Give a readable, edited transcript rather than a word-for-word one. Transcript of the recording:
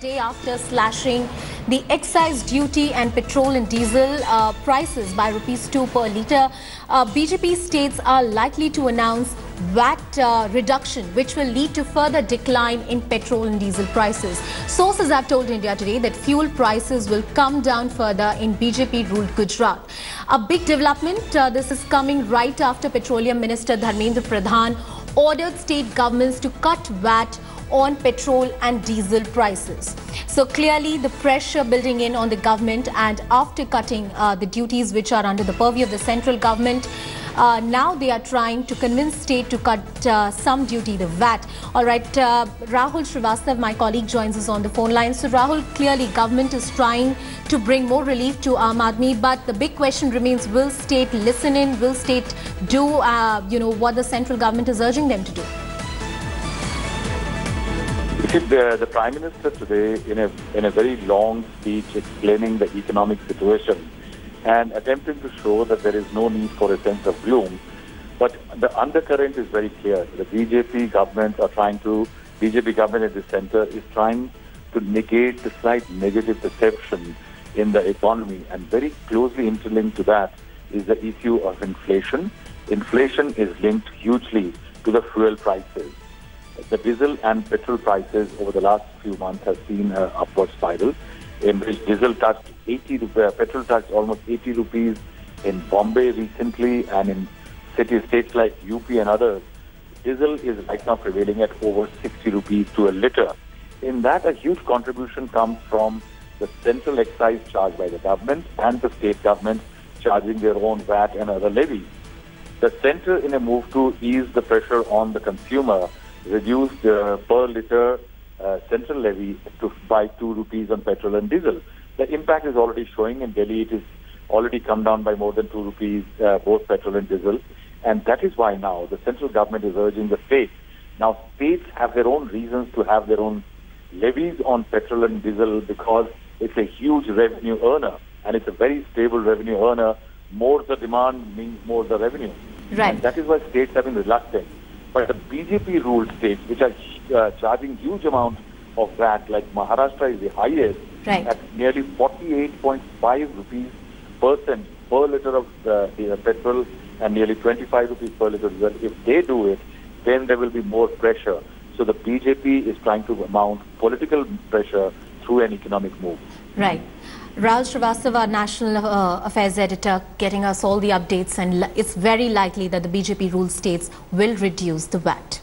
day after slashing the excise duty and petrol and diesel prices by ₹2 per litre, BJP states are likely to announce VAT reduction, which will lead to further decline in petrol and diesel prices. Sources have told India Today that fuel prices will come down further in BJP-ruled Gujarat. A big development. This is coming right after Petroleum Minister Dharmendra Pradhan ordered state governments to cut VAT on petrol and diesel prices. So clearly the pressure building in on the government, and after cutting the duties which are under the purview of the central government, now they are trying to convince state to cut some duty, the VAT. All right, Rahul Srivastav, my colleague, joins us on the phone line. So Rahul, clearly government is trying to bring more relief to Aam Aadmi, but the big question remains, will state listen in? Will state do what the central government is urging them to do? The Prime Minister today, in a very long speech explaining the economic situation and attempting to show that there is no need for a sense of gloom, but the undercurrent is very clear. The BJP government at the centre is trying to negate the slight negative perception in the economy, and very closely interlinked to that is the issue of inflation. Inflation is linked hugely to the fuel prices. The diesel and petrol prices over the last few months have seen an upward spiral, in which diesel touched petrol touched almost 80 rupees in Bombay recently, and in states like UP and others, diesel is right now prevailing at over 60 rupees to a litre. In that, a huge contribution comes from the central excise charge by the government and the state government charging their own VAT and other levies. The centre, in a move to ease the pressure on the consumer, reduced per litre central levy by 2 rupees on petrol and diesel. The impact is already showing. In Delhi, it is already come down by more than 2 rupees, both petrol and diesel. And that is why now the central government is urging the states. Now, states have their own reasons to have their own levies on petrol and diesel, because it's a huge revenue earner, and it's a very stable revenue earner. More the demand means more the revenue. Right. And that is why states have been reluctant. But the BJP-ruled states, which are charging huge amounts of VAT, like Maharashtra is the highest, right, at nearly 48.5 rupees per litre of petrol and nearly 25 rupees per litre of diesel. If they do it, then there will be more pressure. So the BJP is trying to mount political pressure through an economic move. Right. Rahul Srivastav, our National Affairs Editor, getting us all the updates, and it's very likely that the BJP-ruled states will reduce the VAT.